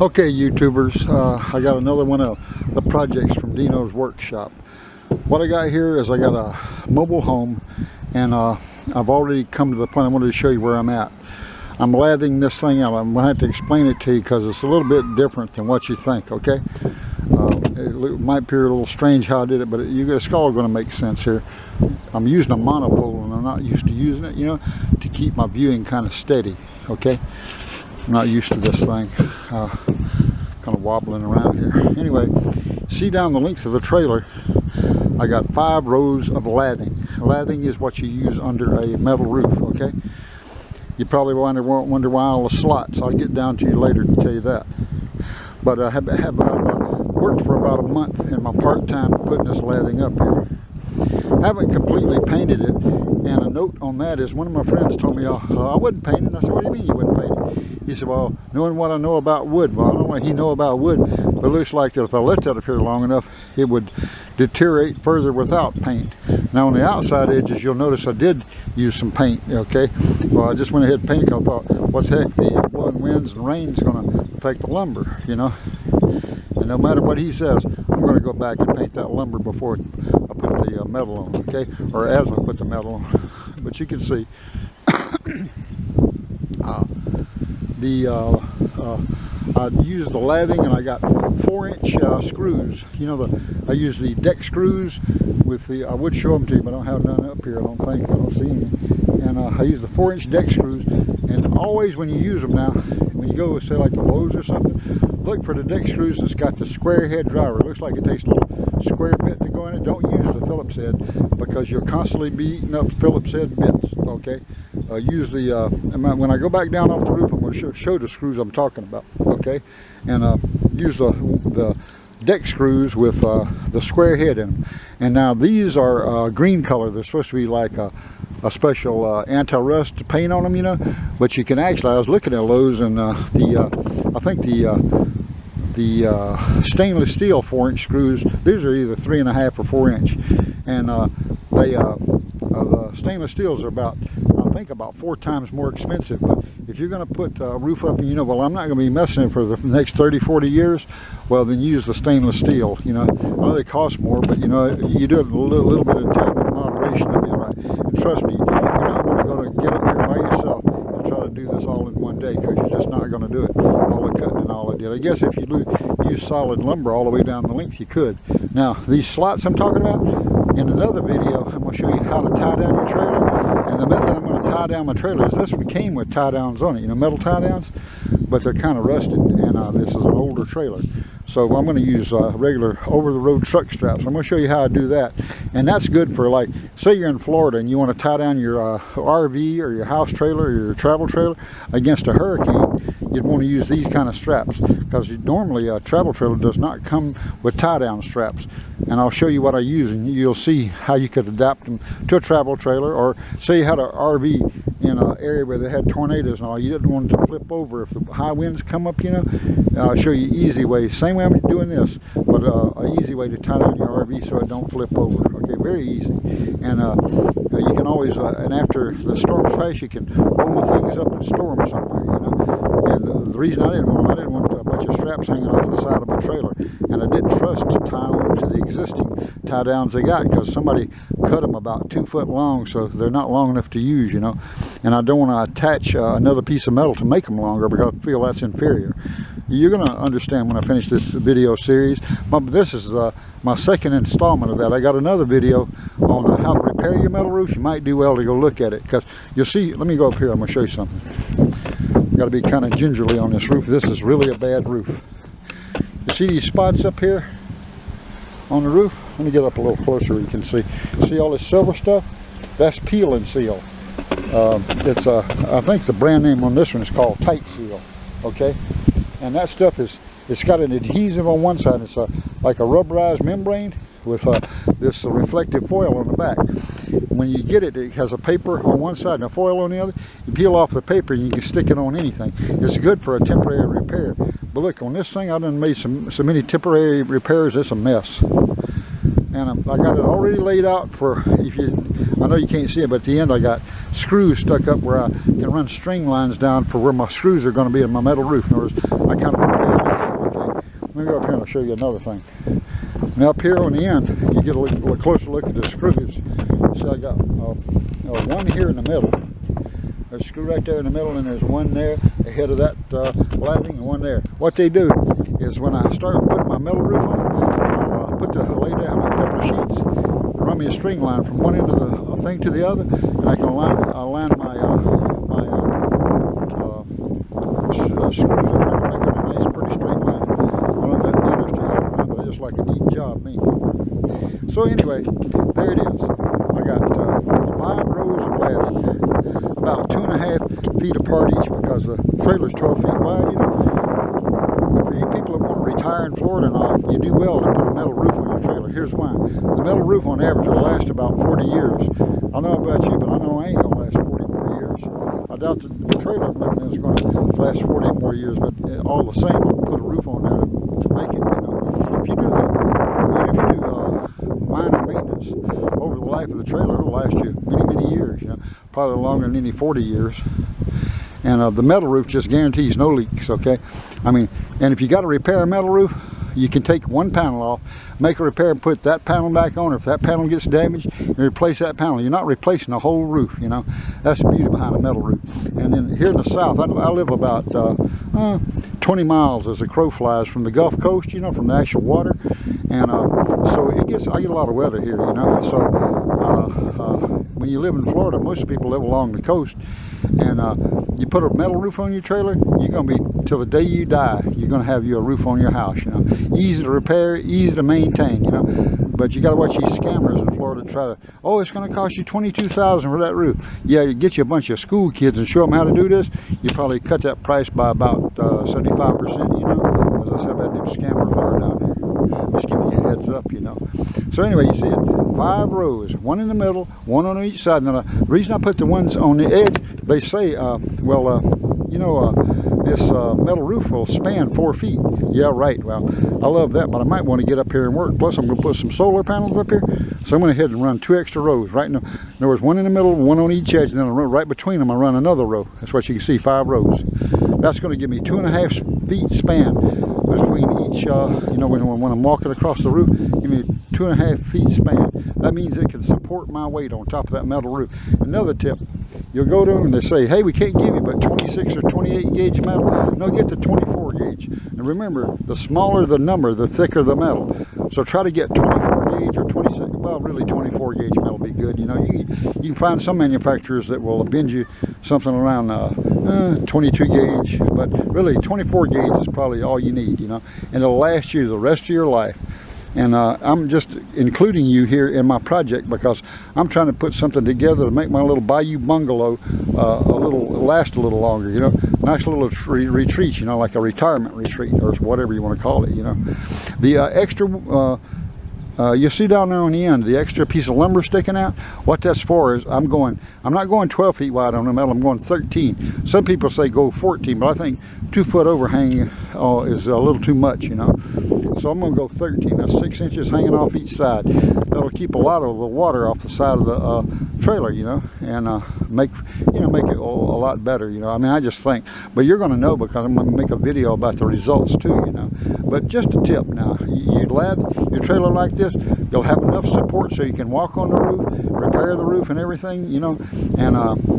Okay, YouTubers, I got another one of the projects from Dino's workshop. What I got here is I got a mobile home, and I've already come to the point I wanted to show you where I'm at. I'm lathing this thing out. I'm going to have to explain it to you because it's a little bit different than what you think, okay? It might appear a little strange how I did it, but it's all going to make sense here. I'm using a monopole, and I'm not used to using it, you know, to keep my viewing kind of steady, okay? I'm not used to this thing, kind of wobbling around here. Anyway, see down the length of the trailer, I got 5 rows of lathing. Lathing is what you use under a metal roof, okay? You probably wonder why all the slots. I'll get down to you later to tell you that. But I have worked for about a month in my part-time putting this lathing up here. I haven't completely painted it, and a note on that is one of my friends told me I wouldn't paint it. I said, what do you mean you wouldn't paint it? He said, well, knowing what I know about wood, well, I don't know what he know about wood, but it looks like that if I left that up here long enough, it would deteriorate further without paint. Now on the outside edges, you'll notice I did use some paint, okay? Well, I just went ahead and painted because I thought, what the heck, the blowing winds and rain is going to affect the lumber, you know? And no matter what he says, I'm going to go back and paint that lumber before I put the metal on, okay? Or as I put the metal on. But you can see I used the lathing, and I got 4-inch screws. You know, I use the deck screws with the, I would show them to you, but I don't have none up here, I don't think. I don't see any. And I use the 4-inch deck screws, and always when you use them now, when you go, say like the Lowe's or something, look for the deck screws that's got the square head driver. It looks like it takes a little square bit to go in it. Don't use the Phillips head because you'll constantly be eating up Phillips head bits, okay? Use the, when I go back down off the roof, I'm going to show the screws I'm talking about, okay? And use the deck screws with the square head in them. And now these are green color. They're supposed to be like a special anti-rust paint on them, you know. But you can actually, I was looking at Lowe's, and I think the stainless steel 4-inch screws, these are either 3.5 or 4-inch, and the stainless steels are about, I think, about 4 times more expensive. But if you're going to put a roof up, and you know, well, I'm not going to be messing it for the next 30-40 years, well, then use the stainless steel. You know, I know they cost more, but you know, you do it a little bit of time and moderation, it'll be all right. And trust me, you're not going to get up here by yourself and try to do this all in one day, because you're just not going to do it. All the cutting and all I did. I guess if you use solid lumber all the way down the length, you could. Now, these slots I'm talking about, in another video, I'm going to show you how to tie down your trailer. And the method I'm going to tie down my trailer is, this one came with tie downs on it, you know, metal tie downs, but they're kind of rusted, and this is an older trailer. So I'm going to use regular over-the-road truck straps. I'm going to show you how I do that. And that's good for, like, say you're in Florida and you want to tie down your RV or your house trailer or your travel trailer against a hurricane. You'd want to use these kind of straps, because normally a travel trailer does not come with tie-down straps. And I'll show you what I use, and you'll see how you could adapt them to a travel trailer. Or say you had an RV in an area where they had tornadoes and all, you didn't want it to flip over if the high winds come up, you know. I'll show you easy way, same way I'm doing this, but an easy way to tie down your RV so it don't flip over. Okay, very easy. And you can always, and after the storms pass, you can roll the things up and store them somewhere, you know. And the reason I didn't want a bunch of straps hanging off the side of my trailer, and I didn't trust to tie them to the existing tie downs they got, because somebody cut them about 2 foot long, so they're not long enough to use, you know. And I don't want to attach another piece of metal to make them longer, because I feel that's inferior. You're going to understand when I finish this video series. But this is my second installment of that. I got another video on how to repair your metal roof. You might do well to go look at it, because you'll see. Let me go up here. I'm going to show you something. Got to be kind of gingerly on this roof. This is really a bad roof. You see these spots up here on the roof? Let me get up a little closer so you can see. See all this silver stuff? That's peel and seal. It's I think the brand name on this one is called Tight Seal. Okay, and that stuff it's got an adhesive on one side. It's like a rubberized membrane with this reflective foil on the back. When you get it, it has a paper on one side and a foil on the other. You peel off the paper and you can stick it on anything. It's good for a temporary repair. But look, on this thing, I done made so many temporary repairs. It's a mess. And I got it already laid out for, I know you can't see it, but at the end I got screws stuck up where I can run string lines down for where my screws are going to be in my metal roof. In other words, I kind of prepared Let me go up here and I'll show you another thing. Now up here on the end, you get a little closer look at the screws. So I got one here in the middle. There's a screw right there in the middle, and there's one there ahead of that lathing, and one there. What they do is when I start putting my metal roof on, I'll lay down a couple of sheets, and run me a string line from one end of the thing to the other, and I can align my screws up there and make it a nice, pretty straight line. I don't know if that matters to you, but I just like a neat job, me. So anyway, there it is. I got 5 rows of lathing, about 2.5 feet apart each, because the trailer's 12 feet wide, you know. For you people that want to retire in Florida and all, you do well to put a metal roof on your trailer. Here's why. The metal roof on average will last about 40 years. I don't know about you, but I know I ain't going to last 40 more years. I doubt that the trailer is going to last 40 more years, but all the same, I'm going to put a roof on there to make it, you know. If you do minor maintenance over the life of the trailer, it'll last you many years, you know, probably longer than any 40 years. And the metal roof just guarantees no leaks, okay? I mean, and if you got to repair a metal roof, you can take one panel off, make a repair, and put that panel back on. If that panel gets damaged, you replace that panel. You're not replacing the whole roof, you know. That's the beauty behind a metal roof. And then here in the south, I live about 20 miles as the crow flies from the Gulf Coast, you know, from the actual water. And so I get a lot of weather here, you know. So when you live in Florida, most people live along the coast, and you put a metal roof on your trailer, you're going to be, till the day you die, you're going to have you a roof on your house, you know. Easy to repair, easy to maintain, you know. But you got to watch these scammers in Florida try to, oh, it's going to cost you $22,000 for that roof. Yeah, you get you a bunch of school kids and show them how to do this, you probably cut that price by about 75%, you know. As I said, about them scammers are down here. Just giving you a heads up, you know. So anyway, you see it, 5 rows, one in the middle, one on each side. Now the reason I put the ones on the edge, they say, you know, this metal roof will span 4 feet. Yeah, right. Well, I love that, but I might want to get up here and work. Plus, I'm going to put some solar panels up here. So I'm going to head and run 2 extra rows. Right now, there was one in the middle, one on each edge, and then right between them, I run another row. That's what you can see, 5 rows. That's going to give me 2.5 feet span between each, you know, when I'm walking across the roof, give me 2.5 feet span. That means it can support my weight on top of that metal roof. Another tip, you'll go to them and they say, hey, we can't give you but 26 or 28 gauge metal. No, get the 24 gauge. And remember, the smaller the number, the thicker the metal. So try to get 24 gauge or 26, well, really 24 gauge metal will be good. You know, you can find some manufacturers that will bend you something around 22 gauge, but really 24 gauge is probably all you need, you know, and it'll last you the rest of your life. And I'm just including you here in my project because I'm trying to put something together to make my little bayou bungalow last a little longer, you know. Nice little retreat, you know, like a retirement retreat or whatever you want to call it, you know. The extra, you see down there on the end, the extra piece of lumber sticking out, what that's for is I'm not going 12 feet wide on the metal, I'm going 13. Some people say go 14, but I think 2 foot overhang is a little too much, you know. So I'm going to go 13. That's 6 inches hanging off each side. That'll keep a lot of the water off the side of the trailer, you know, and make it a lot better, you know. I mean, I just think, but you're going to know because I'm going to make a video about the results too, you know. But just a tip now, you lad your trailer like this, you'll have enough support so you can walk on the roof, repair the roof and everything, you know. And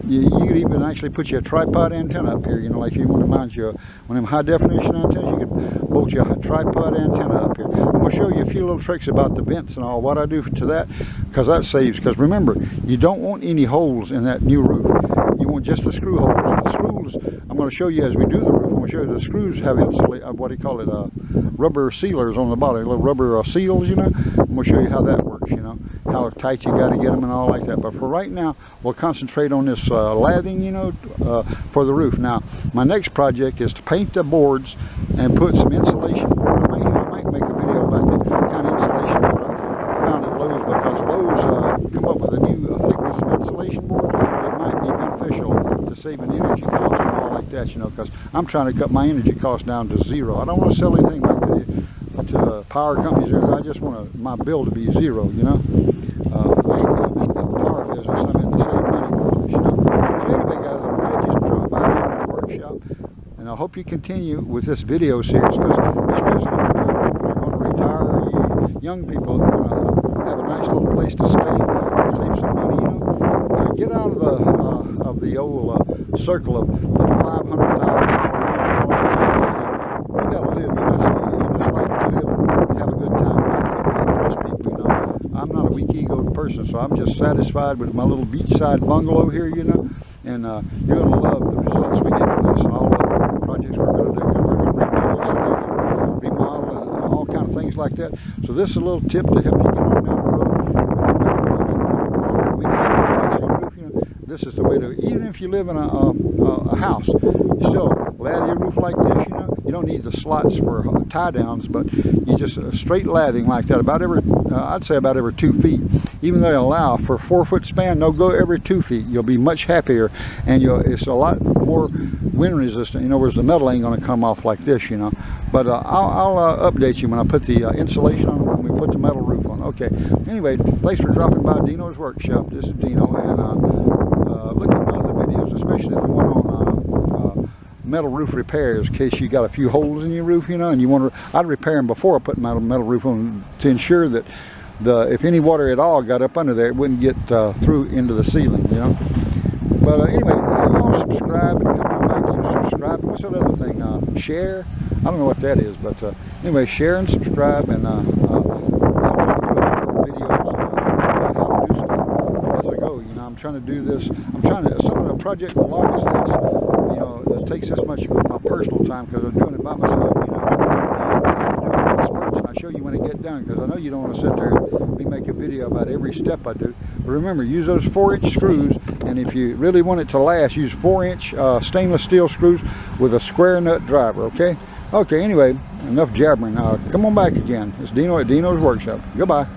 you could even actually put you a tripod antenna up here, you know, like you want to mind you one of them high definition antennas, you could bolt you a tripod antenna up here. I'm going to show you a few little tricks about the vents and all, what I do to that, because that saves, because remember, you don't want any holes in that new roof. You want just the screw holes. And the screws, I'm going to show you as we do the roof, I'm going to show you the screws have what do you call it, rubber sealers on the bottom, little rubber seals, you know. I'm going to show you how that works, you know, how tight you got to get them and all like that. But for right now, we'll concentrate on this lathing, you know, for the roof. Now, my next project is to paint the boards and put some insulation board. I might make a video about the kind of insulation board I found at Lowe's, because Lowe's come up with a new thickness of insulation board. It might be beneficial to save an energy cost and all like that, you know, because I'm trying to cut my energy cost down to 0. I don't want to sell anything back to power companies. I just want my bill to be 0, you know. I ain't in the power business, I'm in the same money business, you know. So anyway, guys, I'm glad you dropped by Dino's workshop, and I hope you continue with this video series, because especially young people that want to have a nice little place to stay, save some money, you know. Get out of the old circle of the $500,000. You gotta live in this life to live and have a good time. Not to impress people, you know. I'm not a weak-egoed person, so I'm just satisfied with my little beachside bungalow here, you know. And you're gonna love the results we get from this and all the projects we're gonna do. Because we're gonna rebuild this thing, and remodel, and all kind of things like that. So this is a little tip to help you get on down the road. This is the way to, even if you live in a house, you still lathe your roof like this, you know. You don't need the slots for tie downs, but you just straight lathing like that about every, I'd say about every 2 feet. Even though they allow for a 4-foot span, they'll go every 2 feet. You'll be much happier, and it's a lot more wind resistant, you know, whereas the metal ain't gonna come off like this, you know. But I'll update you when I put the insulation on, when we put the metal roof on. Okay, anyway, thanks for dropping by Dino's Workshop. This is Dino, and look at my other videos, especially the one on metal roof repairs, in case you got a few holes in your roof, you know, and you want to, I'd repair them before I put my metal roof on to ensure that if any water at all got up under there, it wouldn't get through into the ceiling, you know. But anyway, y'all subscribe and come on back and subscribe. What's that other thing? Share? I don't know what that is, but anyway, share and subscribe, and I'll try to put up videos on how to do stuff as I go. You know, I'm trying to do this. I'm trying to, some of the project as long as this, you know, this takes this much of my personal time because I'm doing it by myself, you know. Spurts, and I show you when I get done, because I know you don't want to sit there and make a video about every step I do. But remember, use those 4-inch screws, and if you really want it to last, use 4-inch stainless steel screws with a square nut driver, okay? Okay, anyway, enough jabbering. Come on back again. It's Dino at Dino's Workshop. Goodbye.